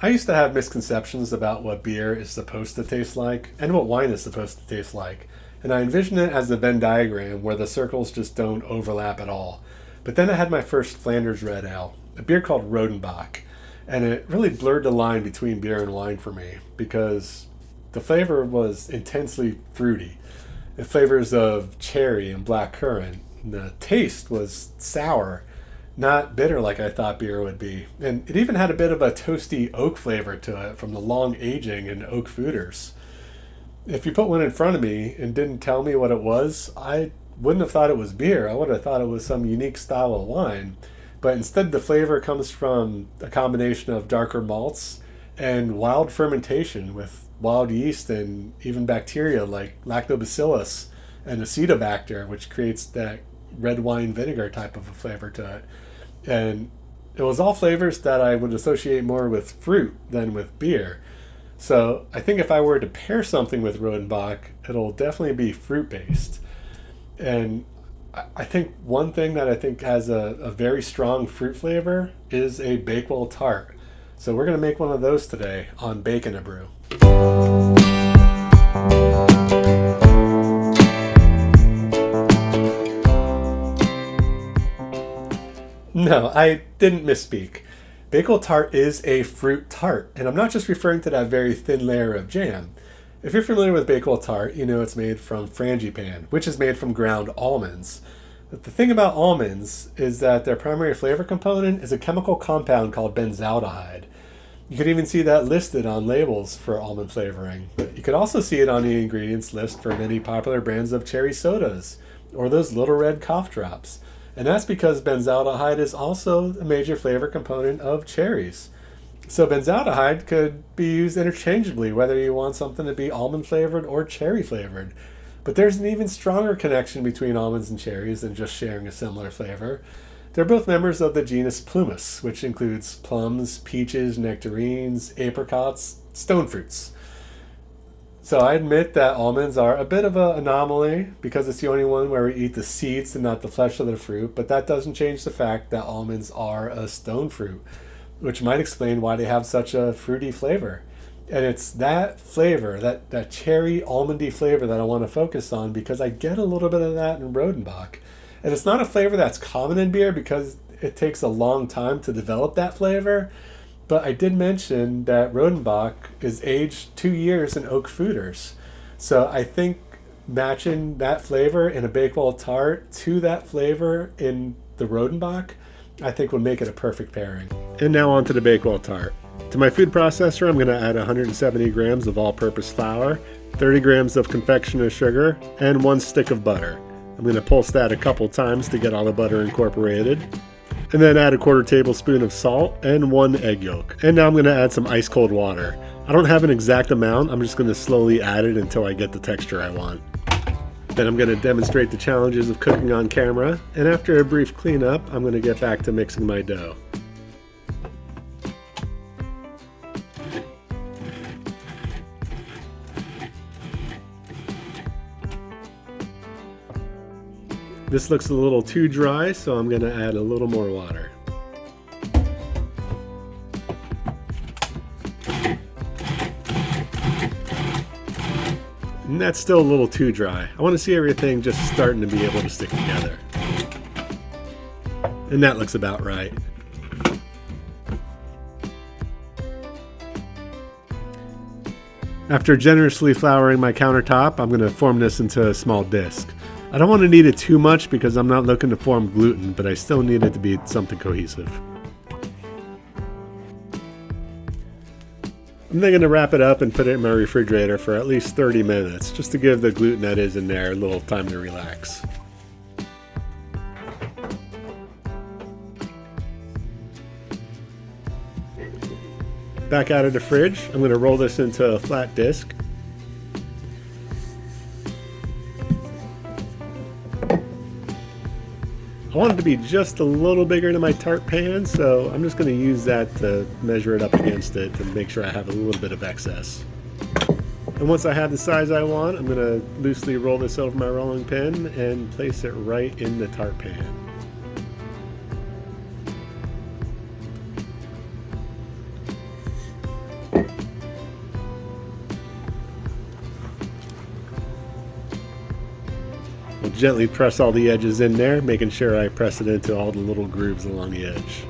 I used to have misconceptions about what beer is supposed to taste like and what wine is supposed to taste like, and I envisioned it as the Venn diagram where the circles just don't overlap at all. But then I had my first Flanders Red Ale, a beer called Rodenbach, and it really blurred the line between beer and wine for me because the flavor was intensely fruity. The flavors of cherry and black currant. The taste was sour, not bitter like I thought beer would be. And it even had a bit of a toasty oak flavor to it from the long aging in oak foeders. If you put one in front of me and didn't tell me what it was, I wouldn't have thought it was beer. I would have thought it was some unique style of wine. But instead, the flavor comes from a combination of darker malts and wild fermentation with wild yeast and even bacteria like lactobacillus and acetobacter, which creates that red wine vinegar type of a flavor to it. And it was all flavors that I would associate more with fruit than with beer. So I think if I were to pair something with Rodenbach, it'll definitely be fruit based. And I think one thing that I think has a very strong fruit flavor is a Bakewell Tart. So we're going to make one of those today on Bacon a Brew. No, I didn't misspeak. Bakewell Tart is a fruit tart, and I'm not just referring to that very thin layer of jam. If you're familiar with Bakewell Tart, you know it's made from frangipan, which is made from ground almonds. But the thing about almonds is that their primary flavor component is a chemical compound called benzaldehyde. You could even see that listed on labels for almond flavoring, but you could also see it on the ingredients list for many popular brands of cherry sodas or those little red cough drops. And that's because benzaldehyde is also a major flavor component of cherries. So benzaldehyde could be used interchangeably, whether you want something to be almond flavored or cherry flavored. But there's an even stronger connection between almonds and cherries than just sharing a similar flavor. They're both members of the genus Plumus, which includes plums, peaches, nectarines, apricots, stone fruits. So I admit that almonds are a bit of an anomaly because it's the only one where we eat the seeds and not the flesh of the fruit, but that doesn't change the fact that almonds are a stone fruit, which might explain why they have such a fruity flavor. And it's that flavor, that cherry almondy flavor that I want to focus on because I get a little bit of that in Rodenbach. And it's not a flavor that's common in beer because it takes a long time to develop that flavor. But I did mention that Rodenbach is aged 2 years in oak foeders. So I think matching that flavor in a Bakewell Tart to that flavor in the Rodenbach, I think would make it a perfect pairing. And now on to the Bakewell Tart. To my food processor, I'm going to add 170 grams of all-purpose flour, 30 grams of confectioner sugar, and 1 stick of butter. I'm going to pulse that a couple times to get all the butter incorporated. And then add a 1/4 tablespoon of salt and 1 egg yolk. And now I'm going to add some ice cold water. I don't have an exact amount, I'm just going to slowly add it until I get the texture I want. Then I'm going to demonstrate the challenges of cooking on camera, and after a brief cleanup, I'm going to get back to mixing my dough. This looks a little too dry, so I'm going to add a little more water. And that's still a little too dry. I want to see everything just starting to be able to stick together. And that looks about right. After generously flouring my countertop, I'm going to form this into a small disc. I don't want to knead it too much because I'm not looking to form gluten, but I still need it to be something cohesive. I'm then going to wrap it up and put it in my refrigerator for at least 30 minutes, just to give the gluten that is in there a little time to relax. Back out of the fridge, I'm going to roll this into a flat disc. I want it to be just a little bigger than my tart pan, so I'm just going to use that to measure it up against it to make sure I have a little bit of excess. And once I have the size I want, I'm going to loosely roll this over my rolling pin and place it right in the tart pan. I'll gently press all the edges in there, making sure I press it into all the little grooves along the edge.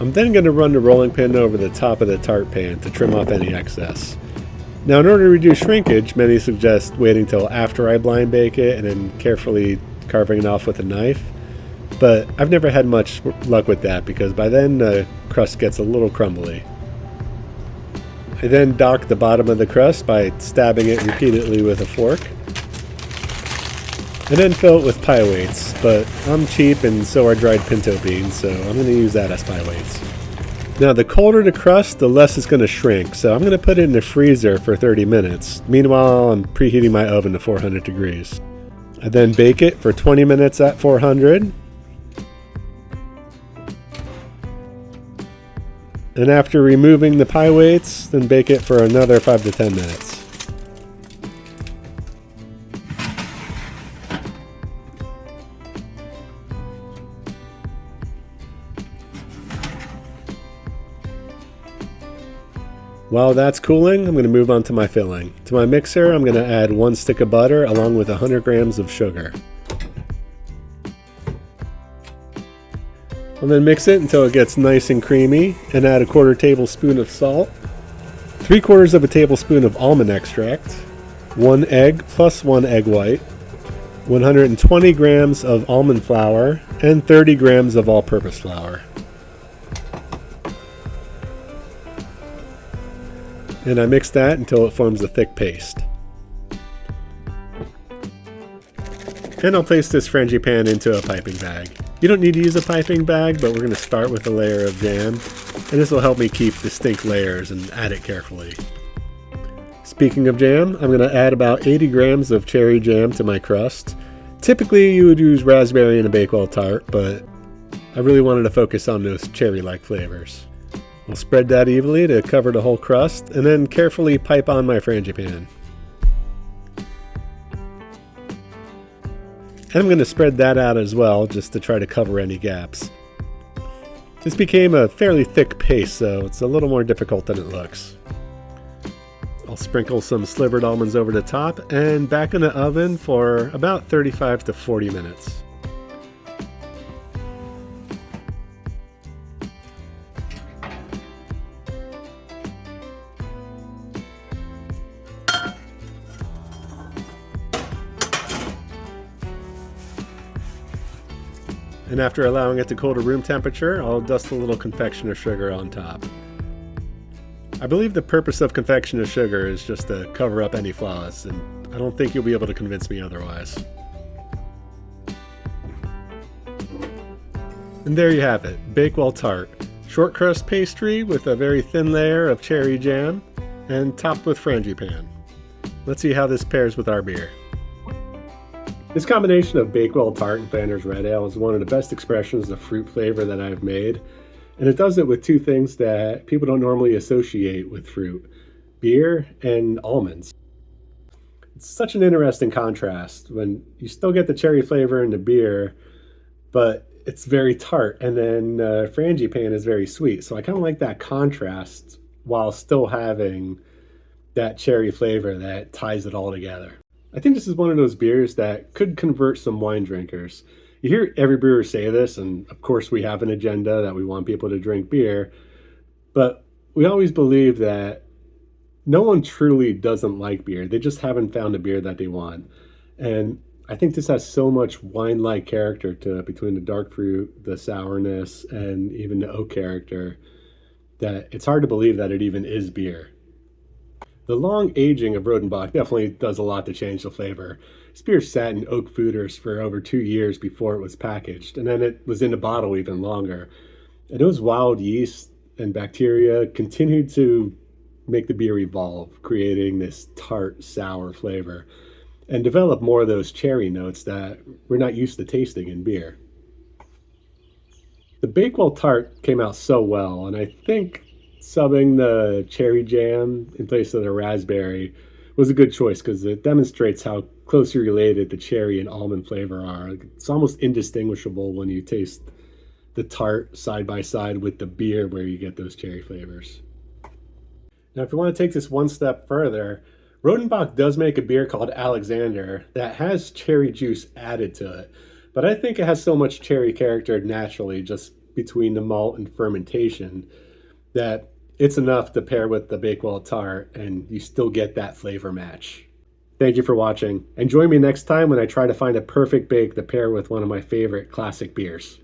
I'm then going to run the rolling pin over the top of the tart pan to trim off any excess. Now, in order to reduce shrinkage, many suggest waiting till after I blind bake it and then carefully carving it off with a knife. But I've never had much luck with that because by then the crust gets a little crumbly. I then dock the bottom of the crust by stabbing it repeatedly with a fork. And then fill it with pie weights, but I'm cheap and so are dried pinto beans, so I'm going to use that as pie weights. Now, the colder the crust, the less it's going to shrink, so I'm going to put it in the freezer for 30 minutes. Meanwhile, I'm preheating my oven to 400 degrees. I then bake it for 20 minutes at 400. And after removing the pie weights, then bake it for another 5 to 10 minutes. While that's cooling, I'm going to move on to my filling. To my mixer, I'm going to add 1 stick of butter along with 100 grams of sugar. I'll then mix it until it gets nice and creamy and add a 1/4 tablespoon of salt, 3/4 of a tablespoon of almond extract, 1 egg plus 1 egg white, 120 grams of almond flour, and 30 grams of all-purpose flour. And I mix that until it forms a thick paste. And I'll place this frangipane into a piping bag. You don't need to use a piping bag, but we're going to start with a layer of jam, and this will help me keep distinct layers and add it carefully. Speaking of jam, I'm going to add about 80 grams of cherry jam to my crust. Typically you would use raspberry in a Bakewell tart, but I really wanted to focus on those cherry-like flavors. I'll spread that evenly to cover the whole crust, and then carefully pipe on my frangipane. And I'm going to spread that out as well, just to try to cover any gaps. This became a fairly thick paste, so it's a little more difficult than it looks. I'll sprinkle some slivered almonds over the top and back in the oven for about 35 to 40 minutes. And after allowing it to cool to room temperature, I'll dust a little confectioner sugar on top. I believe the purpose of confectioner sugar is just to cover up any flaws, and I don't think you'll be able to convince me otherwise. And there you have it, Bakewell Tart. Short crust pastry with a very thin layer of cherry jam and topped with frangipane. Let's see how this pairs with our beer. This combination of Bakewell Tart and Flanders Red Ale is one of the best expressions of fruit flavor that I've made. And it does it with two things that people don't normally associate with fruit: beer and almonds. It's such an interesting contrast when you still get the cherry flavor in the beer, but it's very tart, and then frangipane is very sweet. So I kind of like that contrast while still having that cherry flavor that ties it all together. I think this is one of those beers that could convert some wine drinkers. You hear every brewer say this, and of course we have an agenda that we want people to drink beer, but we always believe that no one truly doesn't like beer. They just haven't found a beer that they want. And I think this has so much wine-like character to it, between the dark fruit, the sourness, and even the oak character, that it's hard to believe that it even is beer. The long aging of Rodenbach definitely does a lot to change the flavor. This beer sat in oak foeders for over 2 years before it was packaged, and then it was in the bottle even longer. And those wild yeast and bacteria continued to make the beer evolve, creating this tart, sour flavor, and develop more of those cherry notes that we're not used to tasting in beer. The Bakewell Tart came out so well, and I think subbing the cherry jam in place of the raspberry was a good choice because it demonstrates how closely related the cherry and almond flavor are. It's almost indistinguishable when you taste the tart side by side with the beer where you get those cherry flavors. Now, if you want to take this one step further, Rodenbach does make a beer called Alexander that has cherry juice added to it, but I think it has so much cherry character naturally just between the malt and fermentation that it's enough to pair with the Bakewell Tart and you still get that flavor match. Thank you for watching, and join me next time when I try to find a perfect bake to pair with one of my favorite classic beers.